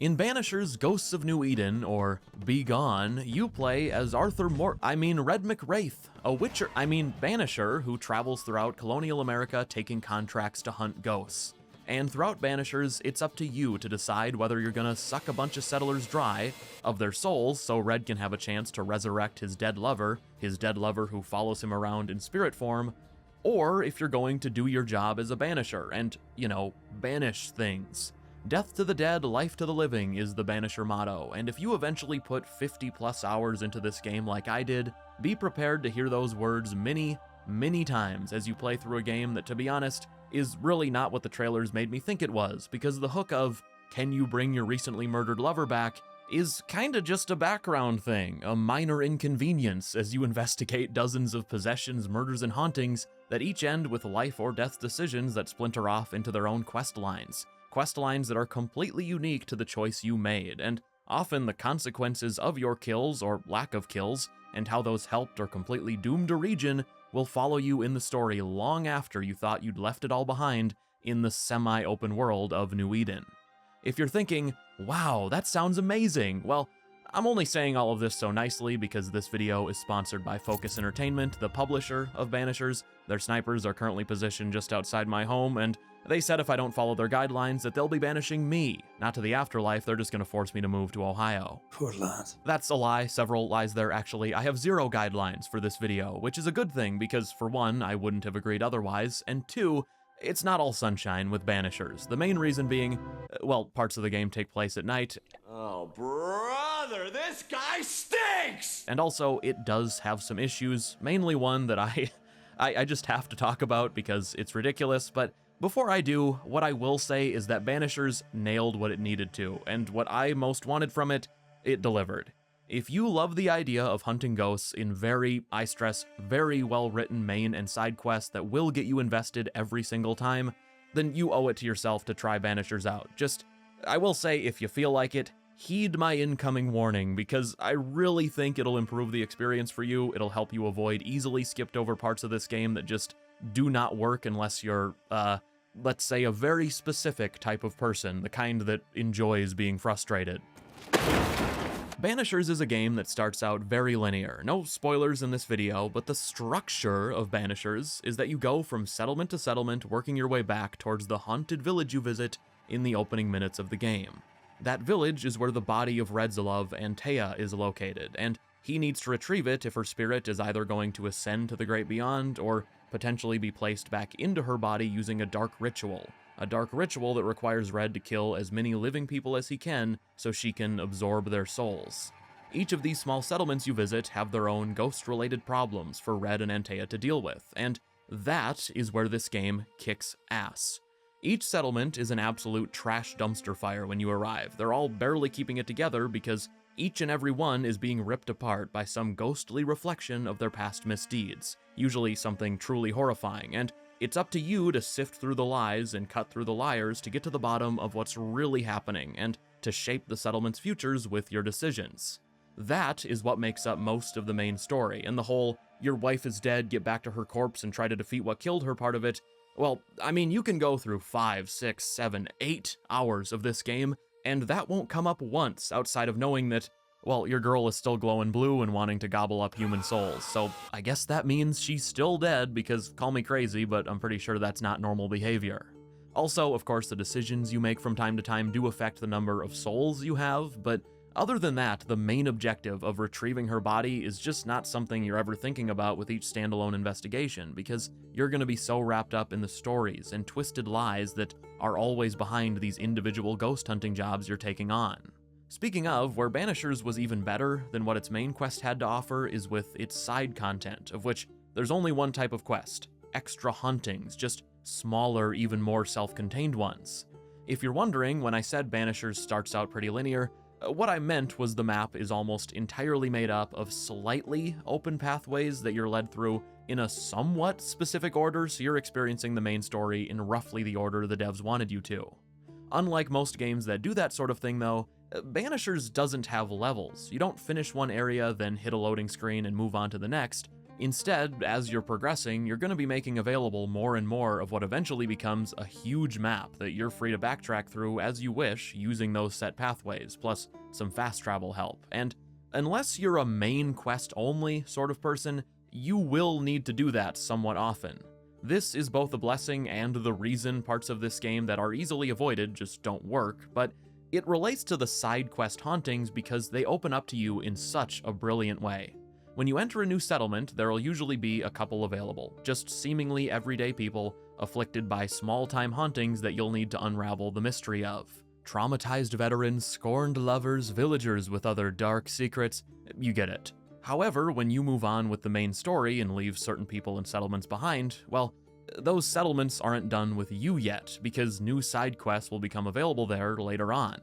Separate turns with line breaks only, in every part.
In Banishers Ghosts of New Eden, or Be Gone, you play as Red McWraith, a Banisher who travels throughout colonial America taking contracts to hunt ghosts. And throughout Banishers, it's up to you to decide whether you're gonna suck a bunch of settlers dry of their souls so Red can have a chance to resurrect his dead lover who follows him around in spirit form, or if you're going to do your job as a Banisher and, banish things. Death to the dead, life to the living is the Banisher motto, and if you eventually put 50 plus hours into this game like I did, be prepared to hear those words many, many times as you play through a game that, to be honest, is really not what the trailers made me think it was, because the hook of, can you bring your recently murdered lover back, is kinda just a background thing, a minor inconvenience as you investigate dozens of possessions, murders, and hauntings that each end with life or death decisions that splinter off into their own quest lines that are completely unique to the choice you made, and often the consequences of your kills or lack of kills, and how those helped or completely doomed a region, will follow you in the story long after you thought you'd left it all behind in the semi-open world of New Eden. If you're thinking, wow, that sounds amazing, well, I'm only saying all of this so nicely because this video is sponsored by Focus Entertainment, the publisher of Banishers. Their snipers are currently positioned just outside my home, and they said if I don't follow their guidelines that they'll be banishing me. Not to the afterlife, they're just gonna force me to move to Ohio.
Poor lad.
That's a lie, several lies there actually. I have 0 guidelines for this video, which is a good thing because for one, I wouldn't have agreed otherwise, and two, it's not all sunshine with Banishers. The main reason being, well, parts of the game take place at night.
Oh, brother, this guy stinks!
And also, it does have some issues, mainly one that I just have to talk about because it's ridiculous, but before I do, what I will say is that Banishers nailed what it needed to, and what I most wanted from it, it delivered. If you love the idea of hunting ghosts in very well-written main and side quests that will get you invested every single time, then you owe it to yourself to try Banishers out. Just, I will say, if you feel like it, heed my incoming warning, because I really think it'll improve the experience for you. It'll help you avoid easily skipped over parts of this game that just do not work unless you're, let's say, a very specific type of person, the kind that enjoys being frustrated. Banishers is a game that starts out very linear. No spoilers in this video, but the structure of Banishers is that you go from settlement to settlement, working your way back towards the haunted village you visit in the opening minutes of the game. That village is where the body of Red's love, Antea, is located, and he needs to retrieve it if her spirit is either going to ascend to the great beyond or potentially be placed back into her body using a dark ritual that requires Red to kill as many living people as he can so she can absorb their souls. Each of these small settlements you visit have their own ghost-related problems for Red and Antea to deal with, and that is where this game kicks ass. Each settlement is an absolute trash dumpster fire when you arrive. They're all barely keeping it together because each and every one is being ripped apart by some ghostly reflection of their past misdeeds, usually something truly horrifying, and it's up to you to sift through the lies and cut through the liars to get to the bottom of what's really happening and to shape the settlement's futures with your decisions. That is what makes up most of the main story, and the whole, your wife is dead, get back to her corpse and try to defeat what killed her part of it. Well, I mean, you can go through 5, 6, 7, 8 hours of this game, and that won't come up once outside of knowing that, well, your girl is still glowing blue and wanting to gobble up human souls, so I guess that means she's still dead, because call me crazy, but I'm pretty sure that's not normal behavior. Also, of course, the decisions you make from time to time do affect the number of souls you have, but other than that, the main objective of retrieving her body is just not something you're ever thinking about with each standalone investigation, because you're going to be so wrapped up in the stories and twisted lies that are always behind these individual ghost hunting jobs you're taking on. Speaking of, where Banishers was even better than what its main quest had to offer is with its side content, of which there's only one type of quest: extra huntings, just smaller, even more self-contained ones. If you're wondering, when I said Banishers starts out pretty linear, what I meant was the map is almost entirely made up of slightly open pathways that you're led through in a somewhat specific order, so you're experiencing the main story in roughly the order the devs wanted you to. Unlike most games that do that sort of thing though, Banishers doesn't have levels. You don't finish one area, then hit a loading screen and move on to the next. Instead, as you're progressing, you're going to be making available more and more of what eventually becomes a huge map that you're free to backtrack through as you wish using those set pathways, plus some fast travel help. And unless you're a main quest only sort of person, you will need to do that somewhat often. This is both a blessing and the reason parts of this game that are easily avoided just don't work, but it relates to the side quest hauntings because they open up to you in such a brilliant way. When you enter a new settlement, there'll usually be a couple available, just seemingly everyday people afflicted by small-time hauntings that you'll need to unravel the mystery of. Traumatized veterans, scorned lovers, villagers with other dark secrets, you get it. However, when you move on with the main story and leave certain people and settlements behind, well, those settlements aren't done with you yet, because new side quests will become available there later on.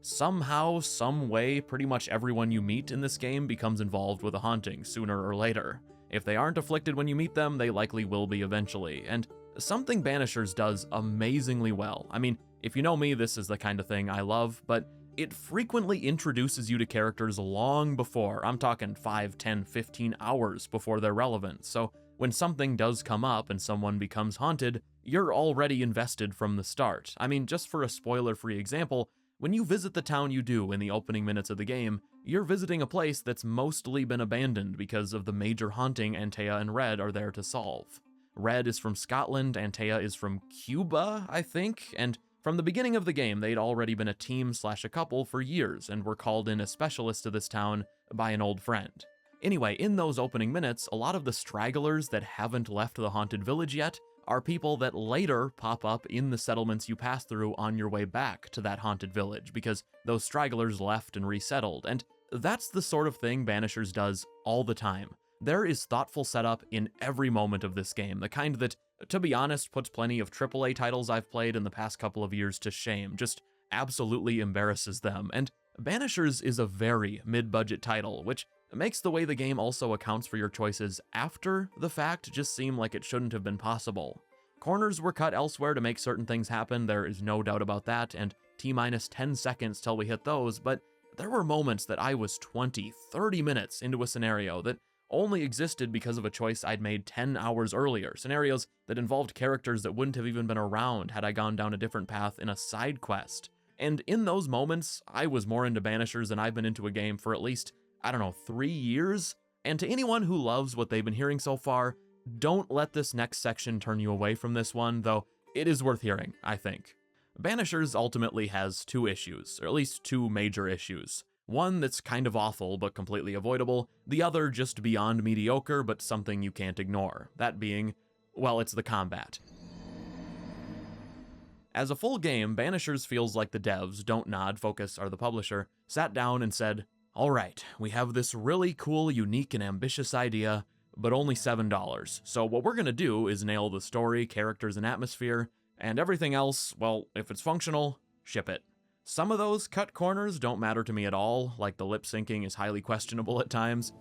Somehow, some way, pretty much everyone you meet in this game becomes involved with a haunting sooner or later. If they aren't afflicted when you meet them, they likely will be eventually, and something Banishers does amazingly well. I mean, if you know me, this is the kind of thing I love, but it frequently introduces you to characters long before, I'm talking 5, 10, 15 hours before they're relevant, so when something does come up and someone becomes haunted, you're already invested from the start. I mean, just for a spoiler-free example, when you visit the town you do in the opening minutes of the game, you're visiting a place that's mostly been abandoned because of the major haunting Antea and Red are there to solve. Red is from Scotland, Antea is from Cuba, I think, and from the beginning of the game, they'd already been a team/a couple for years and were called in as specialists to this town by an old friend. Anyway, in those opening minutes, a lot of the stragglers that haven't left the haunted village yet are people that later pop up in the settlements you pass through on your way back to that haunted village, because those stragglers left and resettled, and that's the sort of thing Banishers does all the time. There is thoughtful setup in every moment of this game, the kind that, to be honest, puts plenty of AAA titles I've played in the past couple of years to shame, just absolutely embarrasses them, and Banishers is a very mid-budget title, which makes the way the game also accounts for your choices after the fact just seem like it shouldn't have been possible. Corners were cut elsewhere to make certain things happen, there is no doubt about that, and T-minus 10 seconds till we hit those, but there were moments that I was 20, 30 minutes into a scenario that only existed because of a choice I'd made 10 hours earlier, scenarios that involved characters that wouldn't have even been around had I gone down a different path in a side quest. And in those moments, I was more into Banishers than I've been into a game for at least, 3 years? And to anyone who loves what they've been hearing so far, don't let this next section turn you away from this one, though it is worth hearing, I think. Banishers ultimately has two issues, or at least two major issues. One that's kind of awful but completely avoidable, the other just beyond mediocre but something you can't ignore. That being, well, it's the combat. As a full game, Banishers feels like the devs, Don't Nod, Focus are the publisher, sat down and said, alright, we have this really cool, unique, and ambitious idea, but only $7. So what we're gonna do is nail the story, characters, and atmosphere, and everything else, well, if it's functional, ship it. Some of those cut corners don't matter to me at all, like the lip syncing is highly questionable at times.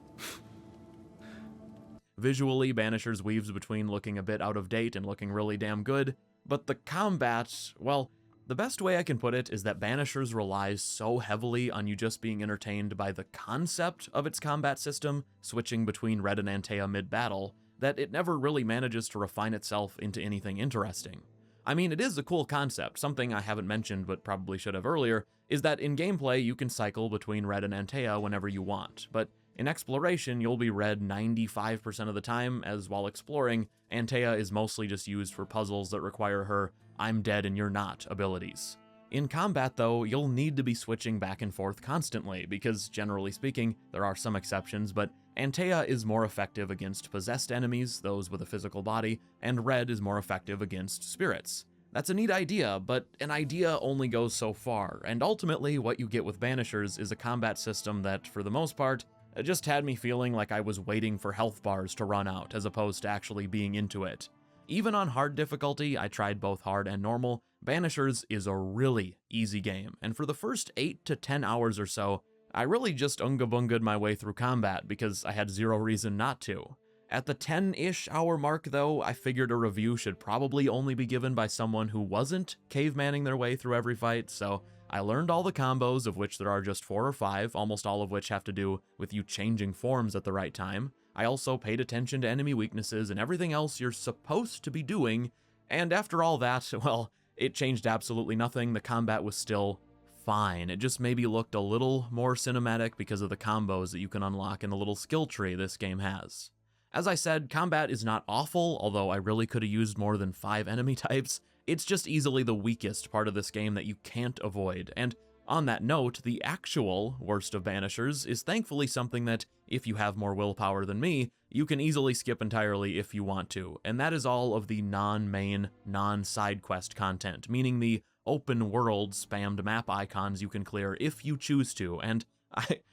Visually, Banishers weaves between looking a bit out of date and looking really damn good, but the combat, well, the best way I can put it is that Banishers relies so heavily on you just being entertained by the concept of its combat system, switching between Red and Antea mid-battle, that it never really manages to refine itself into anything interesting. I mean, it is a cool concept. Something I haven't mentioned but probably should have earlier is that in gameplay you can cycle between Red and Antea whenever you want, but in exploration you'll be Red 95% of the time, as while exploring, Antea is mostly just used for puzzles that require her I'm dead and you're not abilities. In combat though, you'll need to be switching back and forth constantly, because generally speaking, there are some exceptions, but Antea is more effective against possessed enemies, those with a physical body, and Red is more effective against spirits. That's a neat idea, but an idea only goes so far, and ultimately what you get with Banishers is a combat system that, for the most part, just had me feeling like I was waiting for health bars to run out as opposed to actually being into it. Even on hard difficulty, I tried both hard and normal, Banishers is a really easy game, and for the first 8 to 10 hours or so, I really just unga-bunga'd my way through combat because I had zero reason not to. At the 10-ish hour mark though, I figured a review should probably only be given by someone who wasn't cavemanning their way through every fight, so I learned all the combos, of which there are just 4 or 5, almost all of which have to do with you changing forms at the right time. I also paid attention to enemy weaknesses and everything else you're supposed to be doing, and after all that, well, it changed absolutely nothing. The combat was still fine. It just maybe looked a little more cinematic because of the combos that you can unlock in the little skill tree this game has. As I said, combat is not awful, although I really could have used more than 5 enemy types. It's just easily the weakest part of this game that you can't avoid, and on that note, the actual worst of Banishers is thankfully something that, if you have more willpower than me, you can easily skip entirely if you want to, and that is all of the non-main, non-side quest content, meaning the open world spammed map icons you can clear if you choose to, and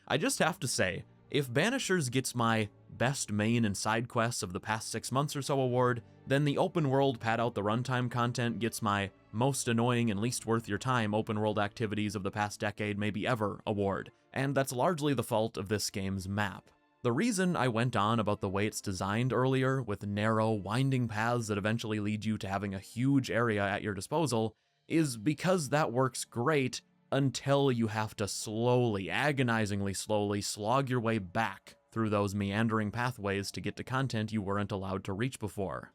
I just have to say, if Banishers gets my best main and side quests of the past 6 months or so award, then the open world pad out the runtime content gets my most annoying and least worth your time open world activities of the past decade, maybe ever, award, and that's largely the fault of this game's map. The reason I went on about the way it's designed earlier, with narrow, winding paths that eventually lead you to having a huge area at your disposal, is because that works great until you have to slowly, agonizingly slowly, slog your way back through those meandering pathways to get to content you weren't allowed to reach before.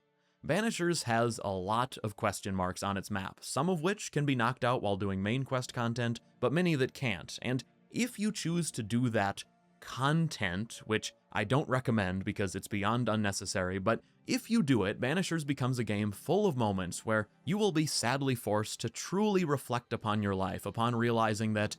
Banishers has a lot of question marks on its map, some of which can be knocked out while doing main quest content, but many that can't, and if you choose to do that content, which I don't recommend because it's beyond unnecessary, but if you do it, Banishers becomes a game full of moments where you will be sadly forced to truly reflect upon your life upon realizing that,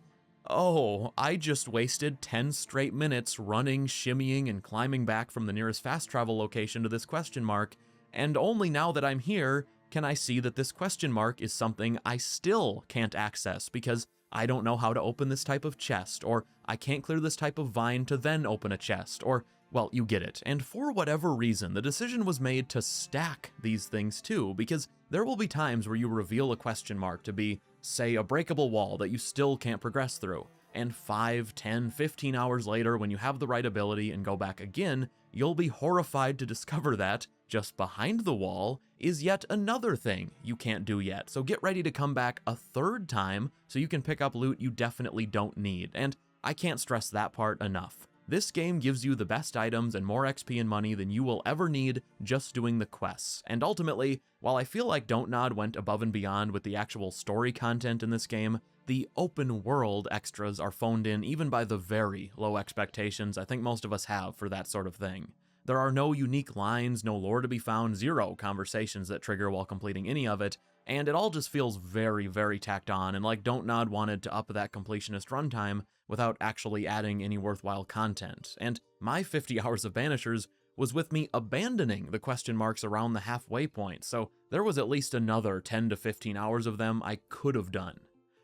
oh, I just wasted 10 straight minutes running, shimmying, and climbing back from the nearest fast travel location to this question mark, and only now that I'm here can I see that this question mark is something I still can't access because I don't know how to open this type of chest, or I can't clear this type of vine to then open a chest, or, well, you get it. And for whatever reason, the decision was made to stack these things too, because there will be times where you reveal a question mark to be, say, a breakable wall that you still can't progress through, and 5, 10, 15 hours later, when you have the right ability and go back again, you'll be horrified to discover that just behind the wall is yet another thing you can't do yet. So get ready to come back a third time so you can pick up loot you definitely don't need. And I can't stress that part enough. This game gives you the best items and more XP and money than you will ever need just doing the quests. And ultimately, while I feel like Don't Nod went above and beyond with the actual story content in this game, the open world extras are phoned in even by the very low expectations I think most of us have for that sort of thing. There are no unique lines, no lore to be found, 0 conversations that trigger while completing any of it, and it all just feels very, very tacked on, and like Don't Nod wanted to up that completionist runtime without actually adding any worthwhile content. And my 50 hours of Banishers was with me abandoning the question marks around the halfway point, so there was at least another 10 to 15 hours of them I could have done.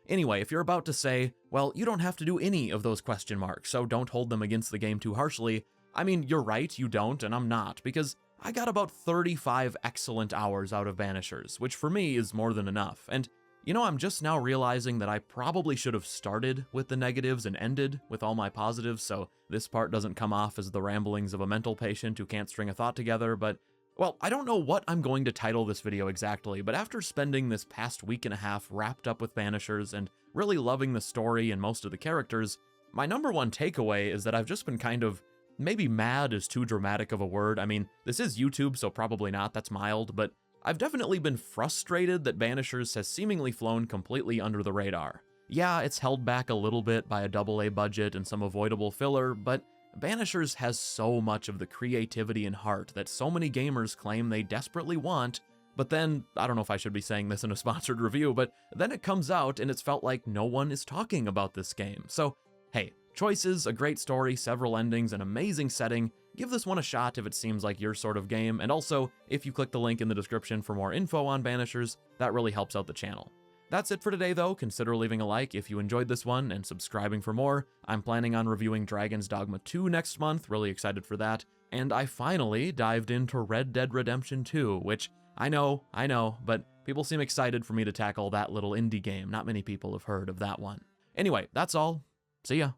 Anyway, if you're about to say, well, you don't have to do any of those question marks, so don't hold them against the game too harshly, I mean, you're right, you don't, and I'm not, because I got about 35 excellent hours out of Banishers, which for me is more than enough, and you know, I'm just now realizing that I probably should have started with the negatives and ended with all my positives, so this part doesn't come off as the ramblings of a mental patient who can't string a thought together, but, well, I don't know what I'm going to title this video exactly, but after spending this past week and a half wrapped up with Banishers and really loving the story and most of the characters, my number one takeaway is that I've just been kind of, maybe mad is too dramatic of a word. I mean, this is YouTube, so probably not, that's mild, but I've definitely been frustrated that Banishers has seemingly flown completely under the radar. Yeah, it's held back a little bit by a AA budget and some avoidable filler, but Banishers has so much of the creativity and heart that so many gamers claim they desperately want, but then, I don't know if I should be saying this in a sponsored review, but then it comes out and it's felt like no one is talking about this game. So, hey, choices, a great story, several endings, an amazing setting. Give this one a shot if it seems like your sort of game, and also, if you click the link in the description for more info on Banishers, that really helps out the channel. That's it for today though, consider leaving a like if you enjoyed this one, and subscribing for more. I'm planning on reviewing Dragon's Dogma 2 next month, really excited for that, and I finally dived into Red Dead Redemption 2, which, I know, but people seem excited for me to tackle that little indie game. Not many people have heard of that one. Anyway, that's all. See ya.